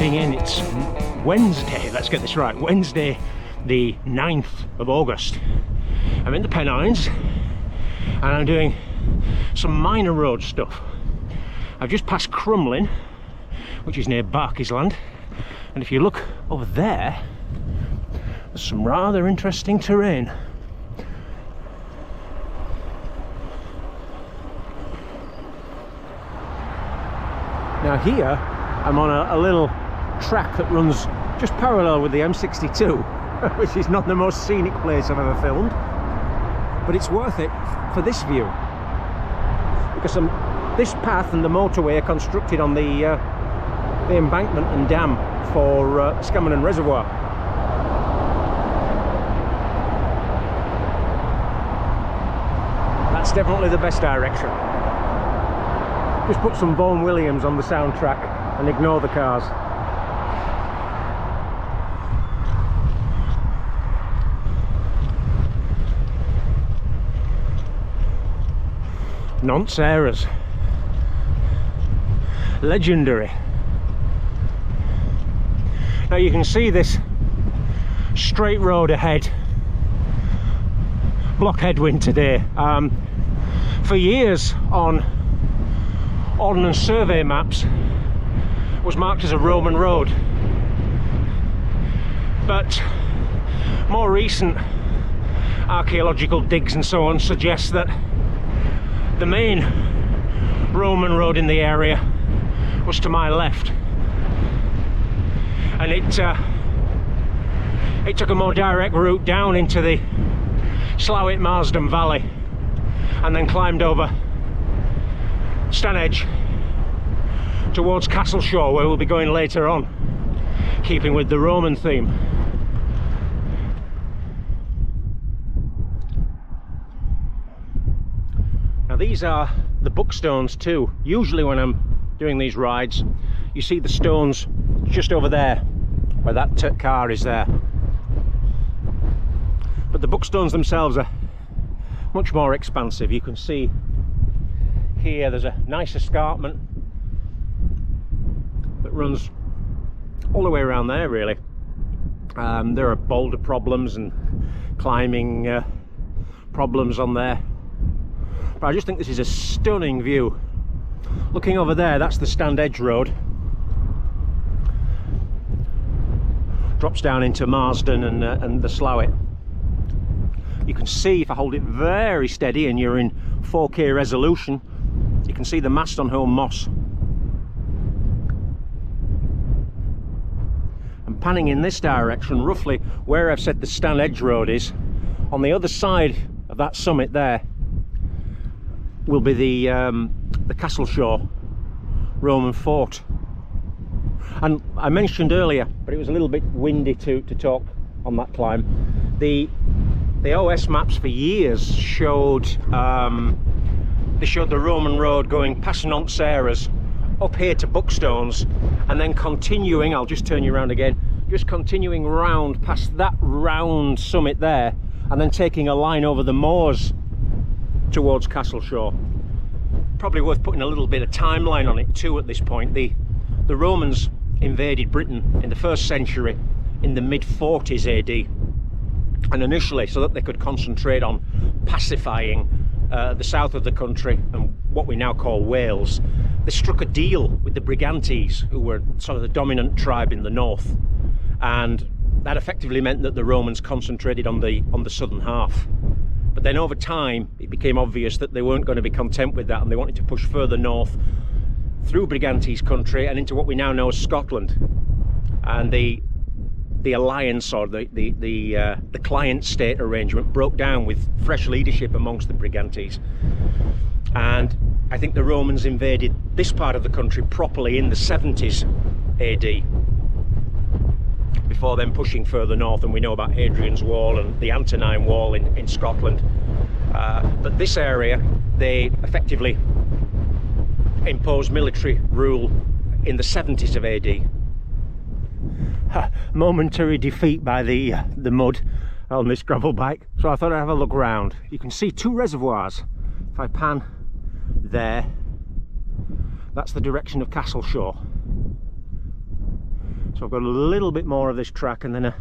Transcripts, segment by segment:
It's Wednesday, let's get this right, Wednesday the 9th of August. I'm in the Pennines and I'm doing some minor road stuff. I've just passed Crumlin, which is near Barkey's Land, and if you look over there, there's some rather interesting terrain. Now here I'm on a little track that runs just parallel with the M62, which is not the most scenic place I've ever filmed, but it's worth it for this view, because this path and the motorway are constructed on the embankment and dam for Scammonden Reservoir. That's definitely the best direction. Just put some Vaughan Williams on the soundtrack and ignore the cars. Nont Sarah's. Legendary. Now you can see this straight road ahead. Block headwind today. For years on Ordnance Survey maps was marked as a Roman road, but more recent archaeological digs and so on suggest that the main Roman road in the area was to my left, and it took a more direct route down into the Slowett-Marsden Valley and then climbed over Stanedge towards Castleshaw, where we'll be going later on, keeping with the Roman theme. Now these are the bookstones too. Usually when I'm doing these rides, you see the stones just over there, where that car is there. But the bookstones themselves are much more expansive. You can see here there's a nice escarpment that runs all the way around there, really. There are boulder problems and climbing problems on there, but I just think this is a stunning view. Looking over there, that's the Stanedge Road. Drops down into Marsden and the Slowett. You can see, if I hold it very steady and you're in 4K resolution, you can see the mast on Holme Moss. And panning in this direction, roughly where I've said the Stanedge Road is, on the other side of that summit there will be the Castleshaw Roman fort. And I mentioned earlier, but it was a little bit windy to talk on that climb, the OS maps for years showed they showed the Roman road going past Nont Sarah's up here to Buckstones, and then continuing, I'll just turn you around again, just continuing round past that round summit there, and then taking a line over the moors towards Castleshaw. Probably worth putting a little bit of timeline on it too at this point. The Romans invaded Britain in the 1st century in the mid-40s AD, and initially so that they could concentrate on pacifying the south of the country and what we now call Wales, they struck a deal with the Brigantes, who were sort of the dominant tribe in the north, and that effectively meant that the Romans concentrated on the southern half. But then over time it became obvious that they weren't going to be content with that, and they wanted to push further north through Brigantes country and into what we now know as Scotland. And the alliance, or the client state arrangement, broke down with fresh leadership amongst the Brigantes, and I think the Romans invaded this part of the country properly in the 70s, AD, before then pushing further north, and we know about Hadrian's Wall and the Antonine Wall in Scotland. But this area, they effectively imposed military rule in the 70s of AD. Momentary defeat by the mud on this gravel bike, so I thought I'd have a look round. You can see two reservoirs. If I pan there, that's the direction of Castleshaw. So I've got a little bit more of this track and then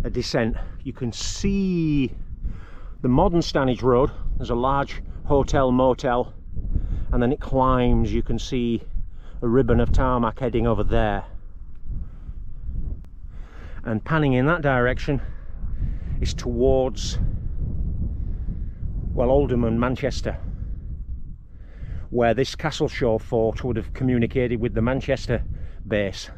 a descent. You can see the modern Stanage Road. There's a large hotel motel, and then it climbs. You can see a ribbon of tarmac heading over there. And panning in that direction is towards, well, Oldham and Manchester, where this Castleshaw fort would have communicated with the Manchester base.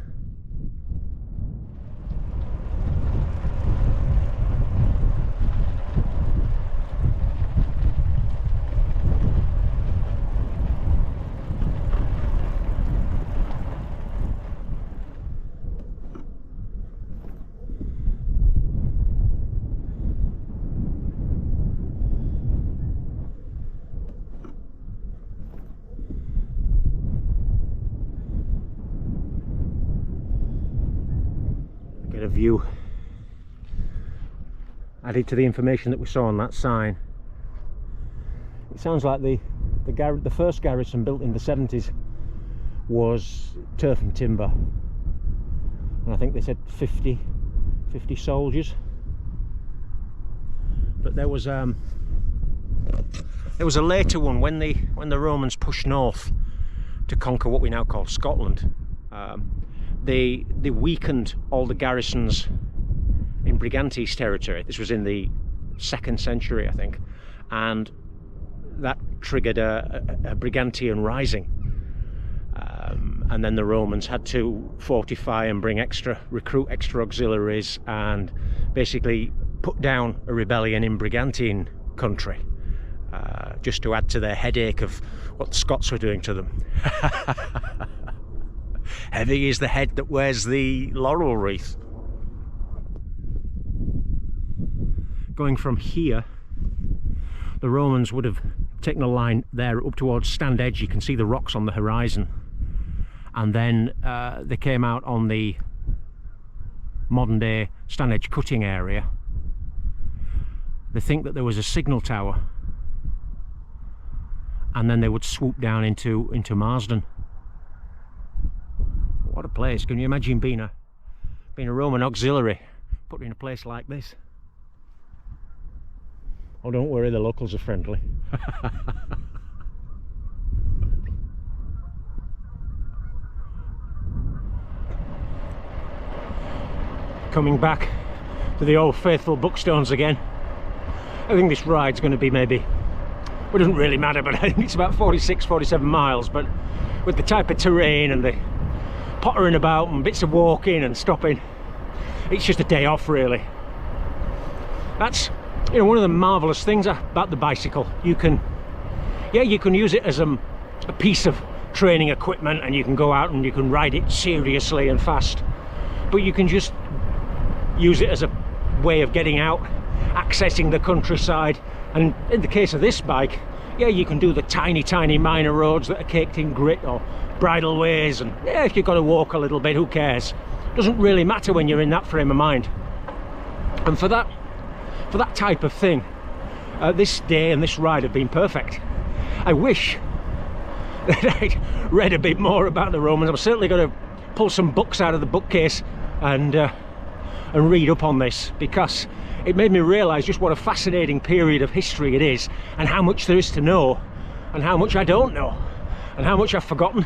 Get a view added to the information that we saw on that sign. It sounds like the first garrison built in the 70s was turf and timber, and I think they said 50 soldiers. But there was a later one when the Romans pushed north to conquer what we now call Scotland. They weakened all the garrisons in Briganti's territory. This was in the 2nd century, I think, and that triggered a Brigantian rising. And then the Romans had to fortify and recruit extra auxiliaries, and basically put down a rebellion in Brigantian country, just to add to their headache of what the Scots were doing to them. Heavy is the head that wears the laurel wreath. Going from here, the Romans would have taken a line there up towards Stand Edge. You can see the rocks on the horizon, and then they came out on the modern day Stand Edge cutting area. They think that there was a signal tower, and then they would swoop down into Marsden. What a place. Can you imagine being a Roman auxiliary put in a place like this? Oh, don't worry, the locals are friendly. Coming back to the old faithful Buckstones again. I think this ride's going to be maybe, well, it doesn't really matter, but I think it's about 46-47 miles, but with the type of terrain and the pottering about and bits of walking and stopping, it's just a day off really. That's, you know, one of the marvellous things about the bicycle. You can use it as a piece of training equipment, and you can go out and you can ride it seriously and fast, but you can just use it as a way of getting out, accessing the countryside. And in the case of this bike, yeah, you can do the tiny minor roads that are caked in grit, or bridleways, and yeah, if you've got to walk a little bit, who cares? Doesn't really matter when you're in that frame of mind. And for that type of thing, this day and this ride have been perfect. I wish that I'd read a bit more about the Romans. I'm certainly going to pull some books out of the bookcase and read up on this, because it made me realise just what a fascinating period of history it is, and how much there is to know, and how much I don't know, and how much I've forgotten.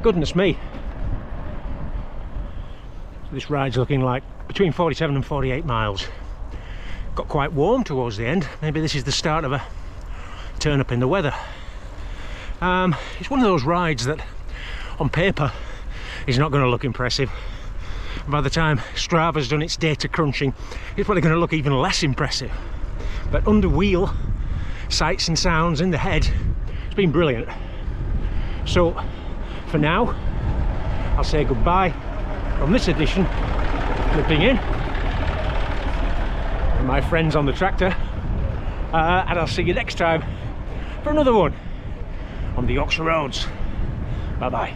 Goodness me. So this ride's looking like between 47 and 48 miles. Got quite warm towards the end. Maybe this is the start of a turn up in the weather. It's one of those rides that on paper is not going to look impressive. By the time Strava's done its data crunching, it's probably going to look even less impressive. But under wheel, sights and sounds in the head, it's been brilliant. So for now, I'll say goodbye from this edition, flipping in, and my friends on the tractor, and I'll see you next time for another one on the Yorkshire roads. Bye bye.